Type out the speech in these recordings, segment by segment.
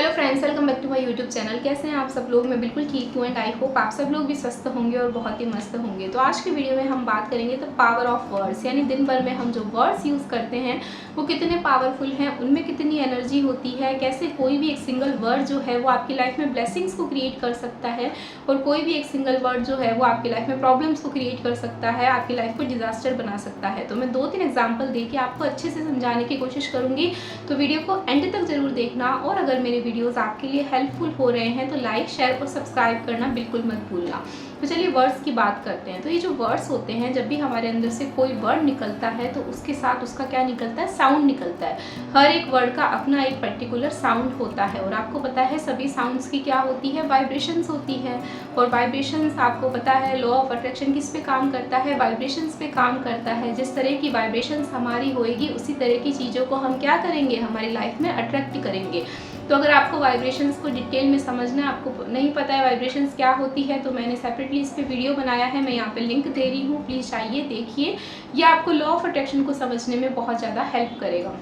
Hello friends, welcome back to my YouTube channel. कैसे हैं आप सब लोग? मैं बिल्कुल ठीक हूँ एंड आई होप आप सब लोग भी स्वस्थ होंगे और बहुत ही मस्त होंगे। तो आज की वीडियो में हम बात करेंगे द पावर ऑफ वर्ड्स, यानी दिन भर में हम जो वर्ड्स यूज़ करते हैं वो कितने पावरफुल हैं, उनमें कितनी एनर्जी होती है, कैसे कोई भी एक सिंगल वर्ड जो है वो आपकी लाइफ में ब्लेसिंग्स को क्रिएट कर सकता है और कोई भी एक सिंगल वर्ड जो है वो आपकी लाइफ में प्रॉब्लम्स को क्रिएट कर सकता है, आपकी लाइफ को डिजास्टर बना सकता है। तो मैं 2-3 एग्जाम्पल दे के आपको अच्छे से समझाने की कोशिश करूँगी, तो वीडियो को एंड तक जरूर देखना। और अगर मेरे वीडियोस आपके लिए हेल्पफुल हो रहे हैं तो लाइक, शेयर और सब्सक्राइब करना बिल्कुल मत भूलना। तो चलिए वर्ड्स की बात करते हैं। तो ये जो वर्ड्स होते हैं, जब भी हमारे अंदर से कोई वर्ड निकलता है तो उसके साथ उसका क्या निकलता है? साउंड निकलता है। हर एक वर्ड का अपना एक पर्टिकुलर साउंड होता है और आपको पता है सभी साउंड्स की क्या होती है? वाइब्रेशंस होती है। और वाइब्रेशंस आपको पता है लॉ ऑफ अट्रैक्शन किस पे काम करता है? वाइब्रेशंस पे काम करता है। जिस तरह की वाइब्रेशंस हमारी होएगी उसी तरह की चीज़ों को हम क्या करेंगे? हमारी लाइफ में अट्रैक्ट करेंगे। तो अगर आपको वाइब्रेशंस को डिटेल में समझना है, आपको नहीं पता है वाइब्रेशंस क्या होती है, तो मैंने सेपरेटली इस पे वीडियो बनाया है, मैं यहाँ पे लिंक दे रही हूँ, प्लीज़ आइए देखिए। ये आपको लॉ ऑफ अट्रैक्शन को समझने में बहुत ज़्यादा हेल्प करेगा।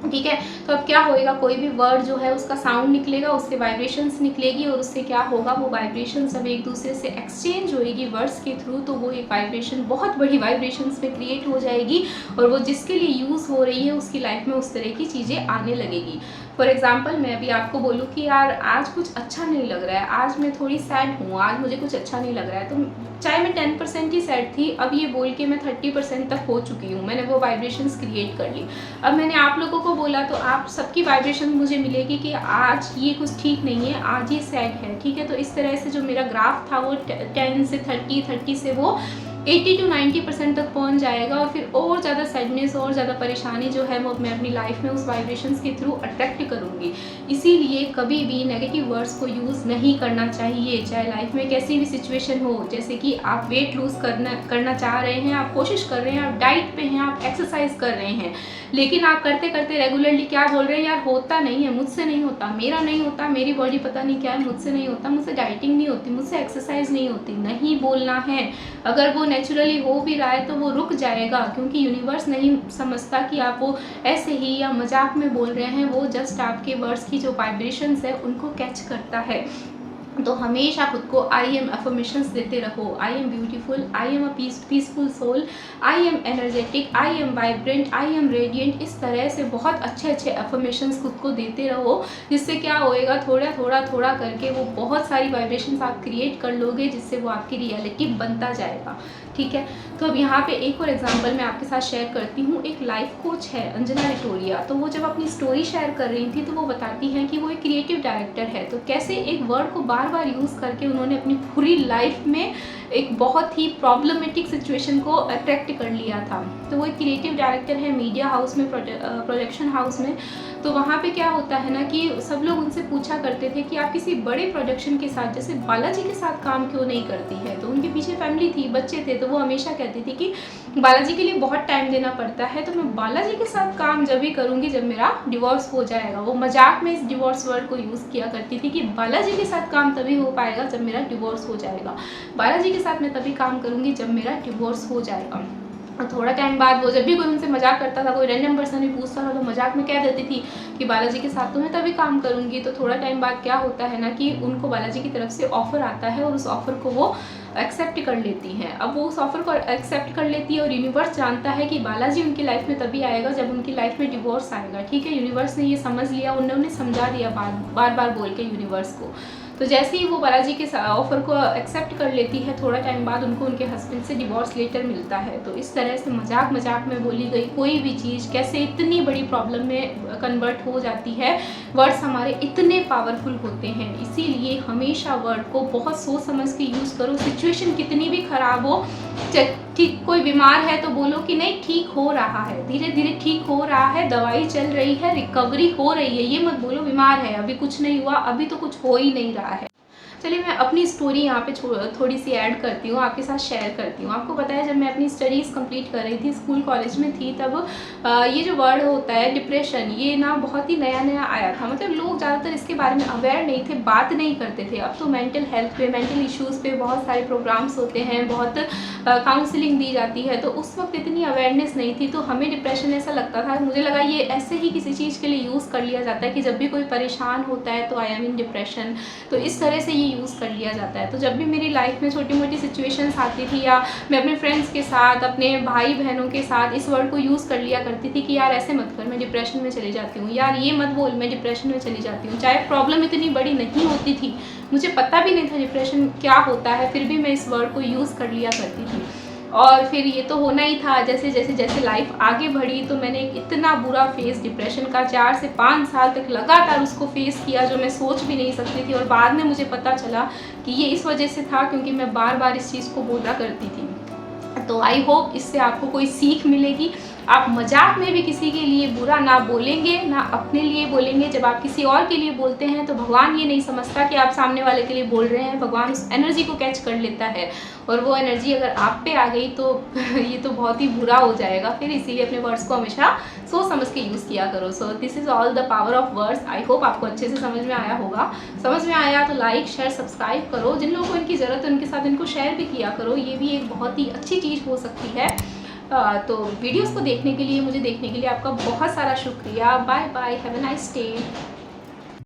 ठीक है, तो अब क्या होएगा? कोई भी वर्ड जो है उसका साउंड निकलेगा, उससे वाइब्रेशंस निकलेगी और उससे क्या होगा? वो वाइब्रेशंस अब एक दूसरे से एक्सचेंज होएगी वर्ड्स के थ्रू, तो वो एक वाइब्रेशन बहुत बड़ी वाइब्रेशंस में क्रिएट हो जाएगी और वो जिसके लिए यूज़ हो रही है उसकी लाइफ में उस तरह की चीज़ें आने लगेगी। फॉर एग्जाम्पल, मैं अभी आपको बोलूँ कि यार आज कुछ अच्छा नहीं लग रहा है, आज मैं थोड़ी सैड हूँ, आज मुझे कुछ अच्छा नहीं लग रहा है, तो चाहे मैं 10% ही सैड थी, अब ये बोल के मैं 30% तक हो चुकी हूँ, मैंने वो वाइब्रेशंस क्रिएट कर ली। अब मैंने आप लोगों को बोला तो आप सबकी वाइब्रेशन मुझे मिलेगी कि आज ये कुछ ठीक नहीं है, आज ये सैड है। ठीक है, तो इस तरह से जो मेरा ग्राफ था वो 10 से 30 से वो 80 to 90% तक पहुंच जाएगा और फिर और ज़्यादा सैडनेस और ज़्यादा परेशानी जो है वो मैं अपनी लाइफ में उस वाइब्रेशंस के थ्रू अट्रैक्ट करूँगी। इसीलिए कभी भी नेगेटिव वर्ड्स को यूज़ नहीं करना चाहिए, चाहे लाइफ में कैसी भी सिचुएशन हो। जैसे कि आप वेट लूज़ करना चाह रहे हैं, आप कोशिश कर रहे हैं, आप डाइट पे हैं, आप एक्सरसाइज कर रहे हैं, लेकिन आप करते करते रेगुलरली क्या बोल रहे हैं? यार होता नहीं है, मुझसे नहीं होता, मेरा नहीं होता, मेरी बॉडी पता नहीं क्या है, मुझसे नहीं होता, मुझसे डाइटिंग नहीं होती, मुझसे एक्सरसाइज नहीं होती। नहीं बोलना है। अगर वो नेचुरली हो भी रहा है तो वो रुक जाएगा, क्योंकि यूनिवर्स नहीं समझता कि आप वो ऐसे ही या मजाक में बोल रहे हैं। वो जस्ट आपके वर्ड्स की जो वाइब्रेशंस है उनको कैच करता है। तो हमेशा खुद को आई एम अफर्मेशंस देते रहो। I am beautiful, I am a peaceful soul, I am energetic, I am vibrant, I am radiant. इस तरह से बहुत अच्छे अच्छे अफर्मेशंस खुद को देते रहो, जिससे क्या होएगा? थोड़ा थोड़ा थोड़ा करके वो बहुत सारी वाइब्रेशंस आप क्रिएट कर लोगे, जिससे वो आपकी रियलिटी बनता जाएगा। ठीक है, तो अब यहाँ पे एक और एग्जांपल मैं आपके साथ शेयर करती हूँ। एक लाइफ कोच है अंजना रिटोरिया, तो वो जब अपनी स्टोरी शेयर कर रही थी तो वो बताती हैं कि वो एक क्रिएटिव डायरेक्टर है, तो कैसे एक वर्ड को बार बार यूज़ करके उन्होंने अपनी पूरी लाइफ में एक बहुत ही प्रॉब्लमेटिक सिचुएशन को अट्रैक्ट कर लिया था। तो वो एक क्रिएटिव डायरेक्टर है मीडिया हाउस में, प्रोडक्शन हाउस में। तो वहाँ पे क्या होता है ना कि सब लोग उनसे पूछा करते थे कि आप किसी बड़े प्रोडक्शन के साथ, जैसे बालाजी के साथ काम क्यों नहीं करती है? तो उनके पीछे फैमिली थी, बच्चे थे, तो वो हमेशा कहती थी कि बालाजी के लिए बहुत टाइम देना पड़ता है, तो मैं बालाजी के साथ काम जब भी करूँगी जब मेरा डिवोर्स हो जाएगा। वो मजाक में इस डिवोर्स वर्ड को यूज़ किया करती थी कि बालाजी के साथ काम तभी हो पाएगा जब मेरा डिवोर्स हो जाएगा, बालाजी के साथ मैं तभी काम करूँगी जब मेरा डिवोर्स हो जाएगा। और थोड़ा टाइम बाद वो जब भी कोई उनसे मजाक करता था, कोई रैंडम पर्सन भी पूछता था, तो मजाक में कह देती थी कि बालाजी के साथ तो मैं तभी काम करूँगी। तो थोड़ा टाइम बाद क्या होता है ना कि उनको बालाजी की तरफ से ऑफ़र आता है और उस ऑफ़र को वो एक्सेप्ट कर लेती हैं। अब वो उस ऑफ़र को एक्सेप्ट कर लेती है और यूनिवर्स जानता है कि बालाजी उनकी लाइफ में तभी आएगा जब उनकी लाइफ में डिवोर्स आएगा। ठीक है, यूनिवर्स ने ये समझ लिया, उन्होंने समझा दिया बार बार बोल के यूनिवर्स को। तो जैसे ही वो बालाजी के ऑफ़र को एक्सेप्ट कर लेती है, थोड़ा टाइम बाद उनको उनके हस्बैंड से डिवोर्स लेटर मिलता है। तो इस तरह से मजाक मजाक में बोली गई कोई भी चीज़ कैसे इतनी बड़ी प्रॉब्लम में कन्वर्ट हो जाती है। वर्ड्स हमारे इतने पावरफुल होते हैं, इसीलिए हमेशा वर्ड को बहुत सोच समझ के यूज़ करो। सिचुएशन कितनी भी ख़राब हो, ठीक कोई बीमार है तो बोलो कि नहीं ठीक हो रहा है, धीरे धीरे ठीक हो रहा है, दवाई चल रही है, रिकवरी हो रही है। ये मत बोलो बीमार है, अभी कुछ नहीं हुआ, अभी तो कुछ हो ही नहीं रहा है। चलिए मैं अपनी स्टोरी यहाँ पे थोड़ी सी ऐड करती हूँ, आपके साथ शेयर करती हूँ। आपको पता है जब मैं अपनी स्टडीज़ कंप्लीट कर रही थी, स्कूल कॉलेज में थी, तब ये जो वर्ड होता है डिप्रेशन, ये ना बहुत ही नया नया आया था। मतलब लोग ज़्यादातर इसके बारे में अवेयर नहीं थे, बात नहीं करते थे। अब तो मेंटल हेल्थ पे, मेंटल इश्यूज़ पे बहुत सारे प्रोग्राम्स होते हैं, बहुत काउंसलिंग दी जाती है। तो उस वक्त इतनी अवेयरनेस नहीं थी, तो हमें डिप्रेशन ऐसा लगता था, मुझे लगा ये ऐसे ही किसी चीज़ के लिए यूज़ कर लिया जाता है कि जब भी कोई परेशान होता है तो आई एम इन डिप्रेशन, तो इस तरह से ये यूज़ कर लिया जाता है। तो जब भी मेरी लाइफ में छोटी मोटी सिचुएशंस आती थी, या मैं अपने फ्रेंड्स के साथ, अपने भाई बहनों के साथ इस वर्ड को यूज़ कर लिया करती थी कि यार ऐसे मत कर, मैं डिप्रेशन में चली जाती हूँ, यार ये मत बोल, मैं डिप्रेशन में चली जाती हूँ। चाहे प्रॉब्लम इतनी बड़ी नहीं होती थी, मुझे पता भी नहीं था डिप्रेशन क्या होता है, फिर भी मैं इस वर्ड को यूज़ कर लिया करती थी। और फिर ये तो होना ही था। जैसे जैसे जैसे लाइफ आगे बढ़ी, तो मैंने एक इतना बुरा फेस डिप्रेशन का 4 से 5 साल तक लगातार उसको फेस किया, जो मैं सोच भी नहीं सकती थी। और बाद में मुझे पता चला कि ये इस वजह से था क्योंकि मैं बार बार इस चीज़ को बोला करती थी। तो आई होप इससे आपको कोई सीख मिलेगी। आप मजाक में भी किसी के लिए बुरा ना बोलेंगे, ना अपने लिए बोलेंगे। जब आप किसी और के लिए बोलते हैं तो भगवान ये नहीं समझता कि आप सामने वाले के लिए बोल रहे हैं। भगवान उस एनर्जी को कैच कर लेता है, और वो एनर्जी अगर आप पे आ गई तो ये तो बहुत ही बुरा हो जाएगा फिर। इसीलिए अपने वर्ड्स को हमेशा सोच समझ के यूज़ किया करो। So this is all the power of words. I hope आपको अच्छे से समझ में आया होगा। समझ में आया तो लाइक शेयर सब्सक्राइब करो। जिन लोगों को इनकी ज़रूरत है उनके साथ इनको शेयर भी किया करो। ये भी एक बहुत ही अच्छी चीज़ हो सकती है। तो वीडियोस को देखने के लिए, मुझे देखने के लिए आपका बहुत सारा शुक्रिया। Bye bye, have a nice day.